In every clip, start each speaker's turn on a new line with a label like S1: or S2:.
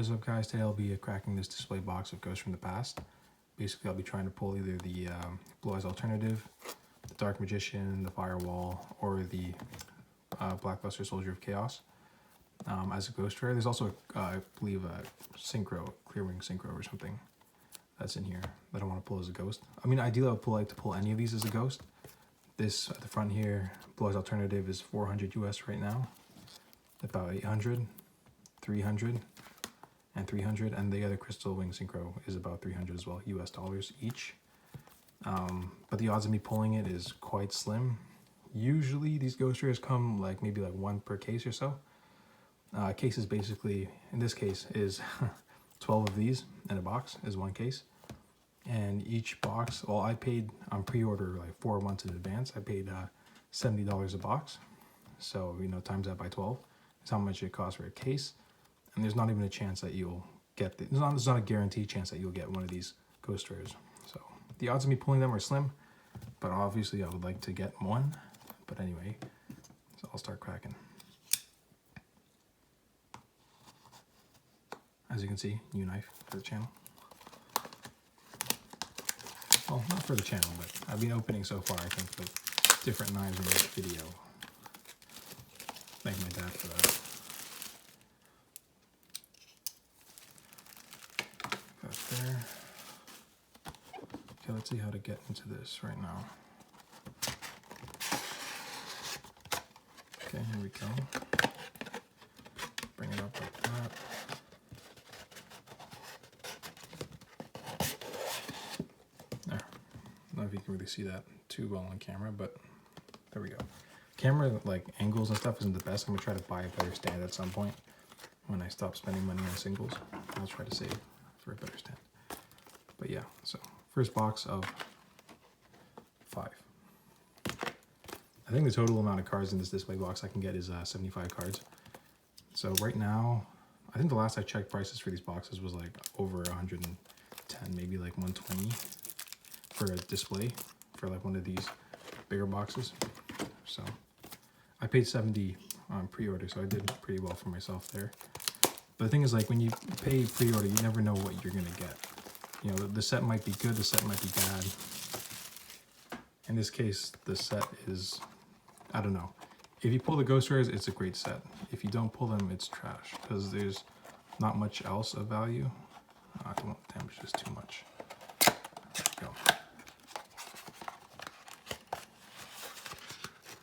S1: What is up, guys? Today I'll be cracking this display box of Ghosts from the Past. Basically, I'll be trying to pull either the Blue Eyes Alternative, the Dark Magician, the Firewall, or the Blackluster Soldier of Chaos as a ghost rare. There's also, I believe, a Synchro, Clearwing Synchro or something that's in here that I want to pull as a ghost. I mean, ideally, I would like to pull any of these as a ghost. This at the front here, Blue Eyes Alternative, is 400 US right now. About 800, 300, and 300, and the other Crystal Wing Synchro is about 300 as well, US dollars each. But the odds of me pulling it is quite slim. Usually these ghost rares come like maybe like one per case or so. Case is basically, in this case, is 12 of these in a box is one case. And each box, well, I paid on pre-order like 4 months in advance. I paid $70 a box. So, you know, times that by 12 is how much it costs for a case. And there's not even a chance that you'll get, there's not a guaranteed chance that you'll get one of these ghost rares. So the odds of me pulling them are slim, but obviously I would like to get one. But anyway, so I'll start cracking. As you can see, new knife for the channel. Well, not for the channel, but I've been opening so far, I think, with different knives in this video. Thank my dad for that. Got there. Okay, let's see how to get into this right now. Okay, here we go. Bring it up like that. There. I don't know if you can really see that too well on camera, but there we go. Camera like angles and stuff isn't the best. I'm gonna try to buy a better stand at some point when I stop spending money on singles. I'll try to save for a better stand. But yeah, so first box of 5. I think the total amount of cards in this display box I can get is 75 cards. So right now, I think the last I checked prices for these boxes was like over 110, maybe like 120 for a display for like one of these bigger boxes. So I paid 70 on pre-order, so I did pretty well for myself there. But the thing is, like, when you pay pre-order, you never know what you're gonna get. You know, the set might be good, the set might be bad. In this case, the set is, I don't know. If you pull the ghost rares, it's a great set. If you don't pull them, it's trash, because there's not much else of value. I don't want to damage this too much. There we go.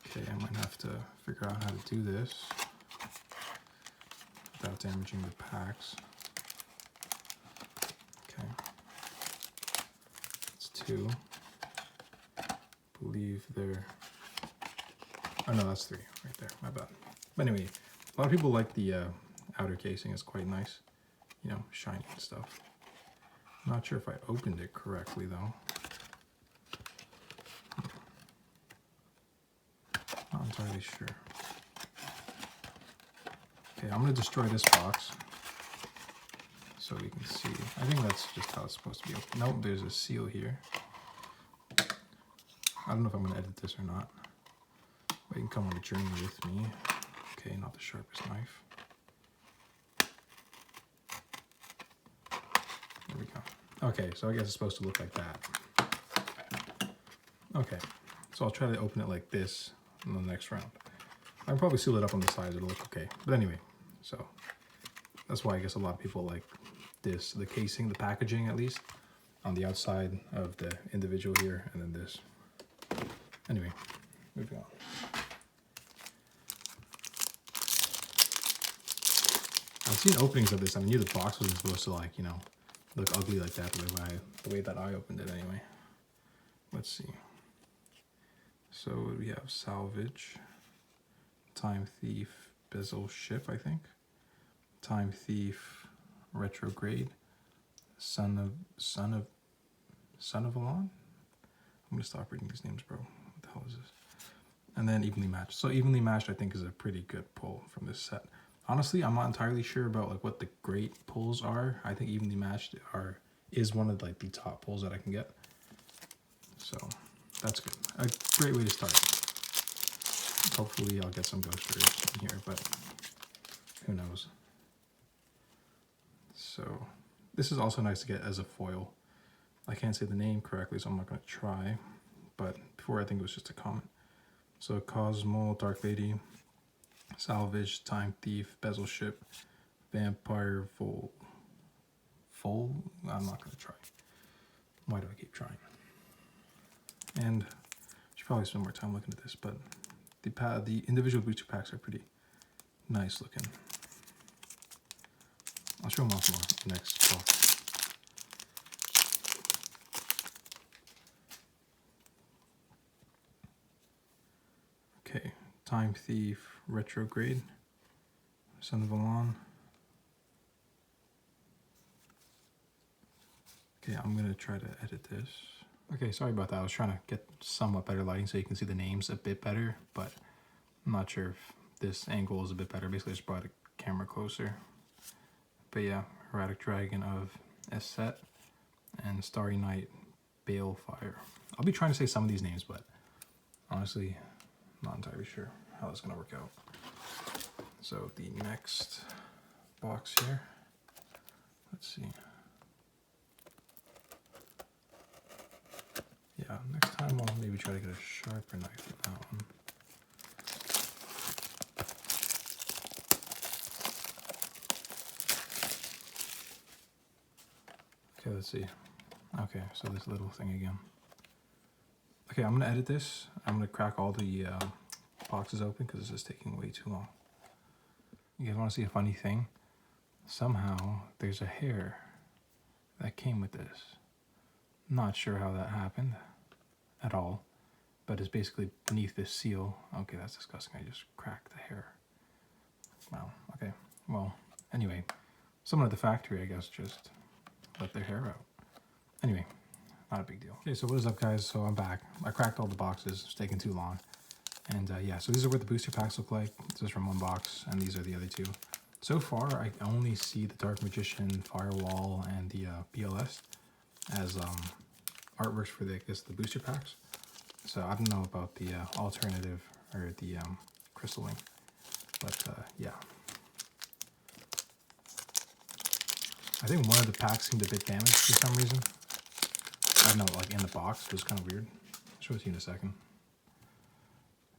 S1: Okay, I might have to figure out how to do this without damaging the packs. Okay. It's 2. I believe they're, oh no, that's 3 right there, my bad. But anyway, a lot of people like the outer casing. It's quite nice, you know, shiny and stuff. I'm not sure if I opened it correctly though. Not entirely sure. Okay, I'm gonna destroy this box so we can see. I think that's just how it's supposed to be opened. Nope, there's a seal here. I don't know if I'm gonna edit this or not. But you can come on a journey with me. Okay, not the sharpest knife. There we go. Okay, so I guess it's supposed to look like that. Okay, so I'll try to open it like this in the next round. I can probably seal it up on the sides, it'll look okay. But anyway, so that's why I guess a lot of people like this, the casing, the packaging at least, on the outside of the individual here, and then this. Anyway, moving on. I've seen openings of this, and I knew the box wasn't supposed to, like, you know, look ugly like that the way that I opened it anyway. Let's see. So we have Salvage, Time Thief, Bezel Ship, I think. Time Thief, Retrograde, Son of Alon. I'm gonna stop reading these names, bro. What the hell is this? And then Evenly Matched. So Evenly Matched, I think, is a pretty good pull from this set. Honestly, I'm not entirely sure about like what the great pulls are. I think Evenly Matched is one of like the top pulls that I can get. So that's good. A great way to start. Hopefully I'll get some ghost rares in here, but who knows. So this is also nice to get as a foil. I can't say the name correctly, so I'm not going to try. But before, I think it was just a comment. So Cosmo, Dark Lady, Salvage, Time Thief, Bezel Ship, Vampire, Vol. I'm not going to try. Why do I keep trying? And I should probably spend more time looking at this, but the individual booster packs are pretty nice looking. I'll show them off more in the next box. Okay, Time Thief, Retrograde, Son of Valon. Okay, I'm gonna try to edit this. Okay, sorry about that. I was trying to get somewhat better lighting so you can see the names a bit better, but I'm not sure if this angle is a bit better. Basically, I just brought the camera closer. But yeah, Erratic Dragon of Esset and Starry Night Balefire. I'll be trying to say some of these names, but honestly, I'm not entirely sure how that's gonna work out. So the next box here, let's see. Yeah, next time I'll maybe try to get a sharper knife with that one. Okay, let's see. Okay, so this little thing again. Okay, I'm gonna edit this. I'm gonna crack all the boxes open because this is taking way too long. You guys wanna see a funny thing? Somehow there's a hair that came with this. Not sure how that happened at all, but it's basically beneath this seal. Okay, that's disgusting. I just cracked the hair. Wow, okay. Well, anyway, someone at the factory, I guess, just let their hair out. Anyway, not a big deal. Okay, so what is up, guys? So I'm back. I cracked all the boxes. It's taking too long. And yeah, so these are what the booster packs look like. This is from one box, and these are the other two. So far, I only see the Dark Magician, Firewall, and the BLS as artworks for the booster packs. So I don't know about the alternative or the crystal link, but yeah. I think one of the packs seemed a bit damaged for some reason. I don't know, like in the box, it was kind of weird. I'll show it to you in a second.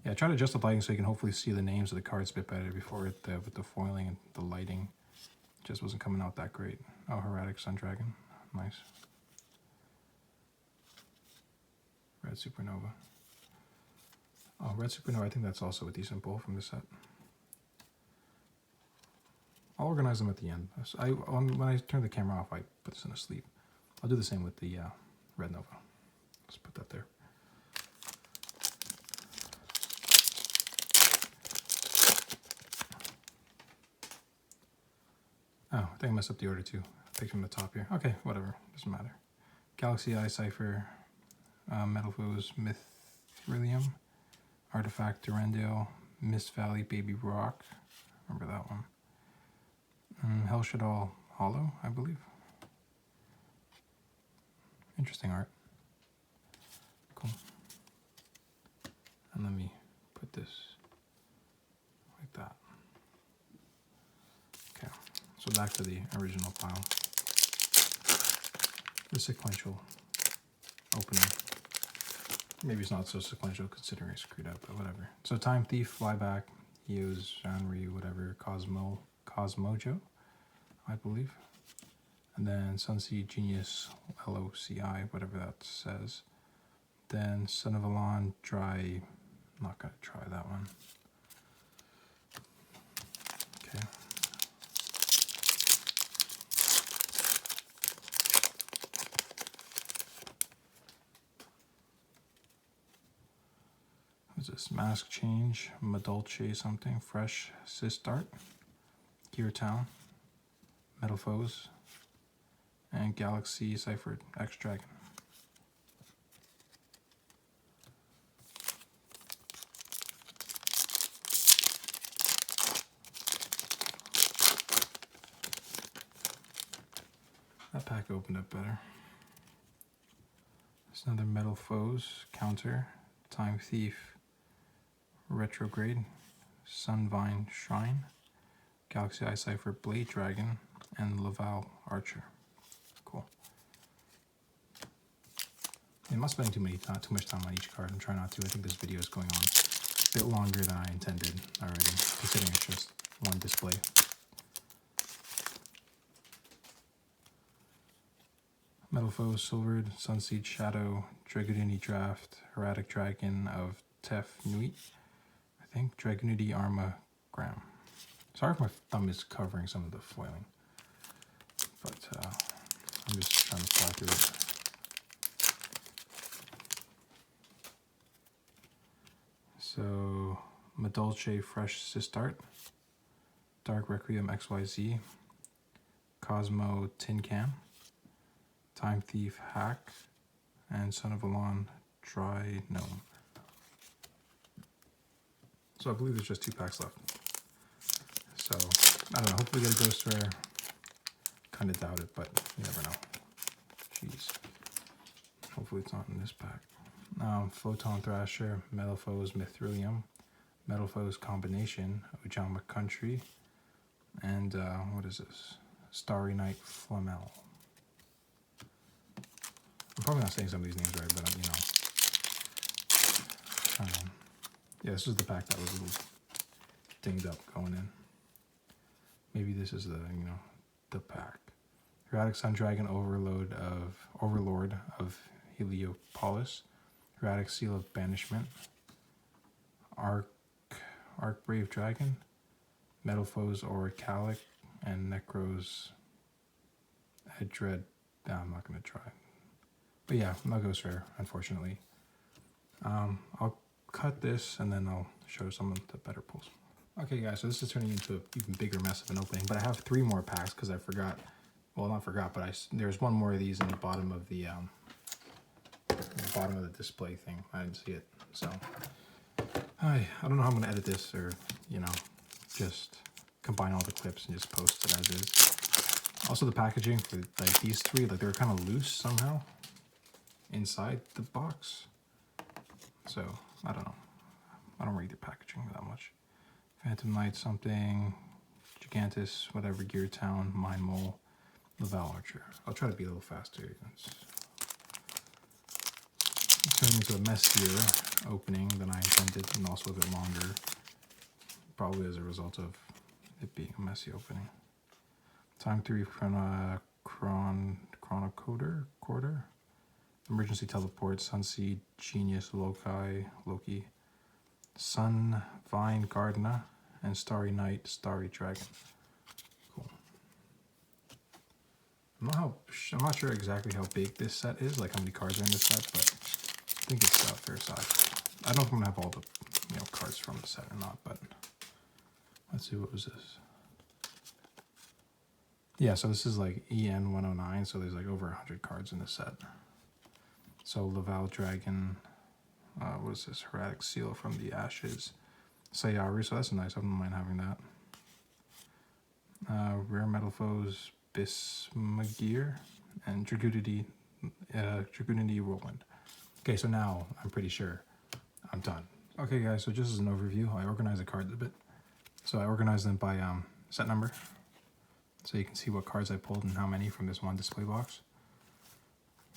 S1: Yeah, try to adjust the lighting so you can hopefully see the names of the cards a bit better before with the foiling and the lighting. Just wasn't coming out that great. Oh, Heretic Sun Dragon, nice. Red Supernova. Oh, Red Supernova, I think that's also a decent pull from this set. I'll organize them at the end. When I turn the camera off, I put this in a sleep. I'll do the same with the Red Nova. Let's put that there. Oh, I think I messed up the order too. I picked from the top here. Okay, whatever. Doesn't matter. Galaxy Eye Cipher, Metal Foes, Mythrillium, Artifact Durandale, Mist Valley Baby Rock. Remember that one. Hellshadal Hollow, I believe. Interesting art. Cool. And let me put this like that. Okay, so back to the original pile. The sequential opening. Maybe it's not so sequential considering it's screwed up, but whatever. So Time Thief, Flyback, Hughes, Janri, whatever, Cosmojo, I believe. And then Sunseed Genius, LOCI, whatever that says. Then Son of Valon, Dry, I'm not gonna try that one. Okay. What's this? Mask Change, Madolce something, Fresh, Sistart, Gear Town, Metal Foes, and Galaxy Ciphered X Dragon. That pack opened up better. There's another Metal Foes, Counter, Time Thief, Retrograde, Sunvine Shrine, Galaxy Eye Cipher Blade Dragon, and Laval Archer. Cool. I'm not spending too much time on each card. I'm trying not to. I think this video is going on a bit longer than I intended already, considering it's just one display. Metal Foe, Silvered, Sunseed Shadow, Dragoonity Draft, Erratic Dragon of Tef Nuit, I think, Dragoonity Arma Gram. Sorry if my thumb is covering some of the foiling, but I'm just trying to fly through it. So, Madolce Fresh Sistart, Dark Requiem XYZ, Cosmo Tin Can, Time Thief Hack, and Son of Alon Dry Gnome. So I believe there's just 2 packs left. So, I don't know, hopefully get a Ghost Rare. Kind of doubt it, but you never know. Jeez. Hopefully it's not in this pack. Photon Thrasher, Metal Foes Mithrilium, Metal Foes Combination, Ojama Country, and what is this? Starry Night Flamel. I'm probably not saying some of these names right, but yeah, this is the pack that was a little dinged up going in. Maybe this is the pack. Erratic Sun Dragon Overlord of Heliopolis, Erratic Seal of Banishment, Arc Brave Dragon, Metal Foes Oricalic, and Necros Dread. I'm not gonna try. But yeah, no Ghost Rare, unfortunately. I'll cut this and then I'll show some of the better pulls. Okay guys, so this is turning into an even bigger mess of an opening, but I have 3 more packs because I forgot, well not forgot, but there's one more of these in the bottom of the display thing. I didn't see it, so I don't know how I'm gonna edit this, or just combine all the clips and just post it as is. Also the packaging for like these 3, like they were kind of loose somehow inside the box, so I don't know. I don't read the packaging that much. Phantom Knight something, Gigantus, whatever, Gear Town, Mine Mole, Laval Archer. I'll try to be a little faster. It's turning into a messier opening than I intended, and also a bit longer, probably as a result of it being a messy opening. Time 3 Chronocoder, Emergency Teleport, Sunseed, Genius, Loki, Sun, Vine, Gardena, and Starry Night, Starry Dragon. Cool. I'm not sure exactly how big this set is, like how many cards are in this set, but I think it's a fair size. I don't know if I'm gonna have all the cards from the set or not, but let's see, what was this? Yeah, so this is like EN 109, so there's like over 100 cards in the set. So Laval Dragon, what is this? Erratic Seal from the Ashes, Sayaru, so that's nice. I don't mind having that. Rare Metal Foes, Bismagir, and Dragoonity Whirlwind. Okay, so now I'm pretty sure I'm done. Okay guys, so just as an overview, I organized the cards a bit. So I organized them by set number, so you can see what cards I pulled and how many from this one display box.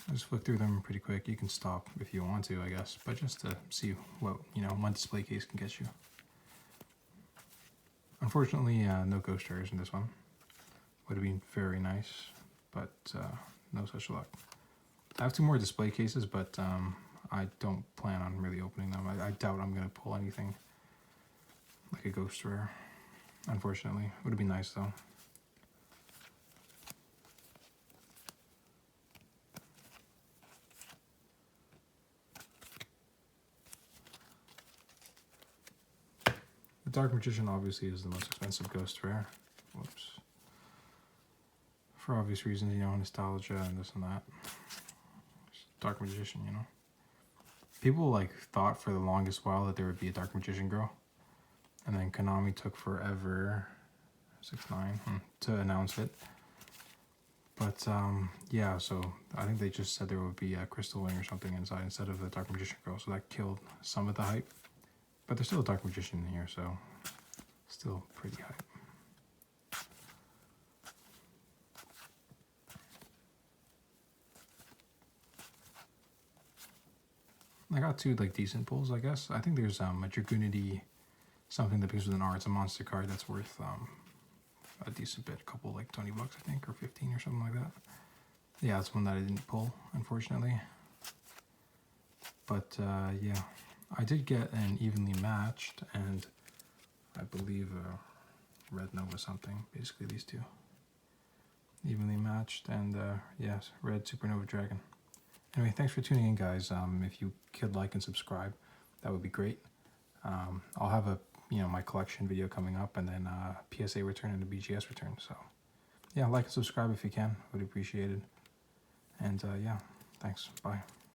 S1: I just flick through them pretty quick. You can stop if you want to, I guess, but just to see what one display case can get you. Unfortunately, no Ghost Rares in this one. Would have been very nice, but no such luck. I have 2 more display cases, but I don't plan on really opening them. I doubt I'm going to pull anything like a Ghost Rare, unfortunately. Would have been nice though. The Dark Magician obviously is the most expensive Ghost Rare. Whoops. For obvious reasons, nostalgia and this and that. Dark Magician, People thought for the longest while that there would be a Dark Magician girl. And then Konami took forever, 6ix9ine, to announce it. But yeah, so I think they just said there would be a Crystal Wing or something inside instead of the Dark Magician girl. So that killed some of the hype. But there's still a Dark Magician in here, so still pretty hype. I got two like decent pulls, I guess. I think there's a Dragoonity, something that begins with an R. It's a monster card that's worth a decent bit, a couple like $20 I think, or 15 or something like that. Yeah, that's one that I didn't pull, unfortunately. But yeah, I did get an evenly matched, and I believe Red Nova something. Basically these two. Evenly matched, and yes, Red Supernova Dragon. Anyway, thanks for tuning in, guys. If you could like and subscribe, that would be great. I'll have a my collection video coming up, and then PSA return and a BGS return. So yeah, like and subscribe if you can. Would appreciate it. And yeah, thanks. Bye.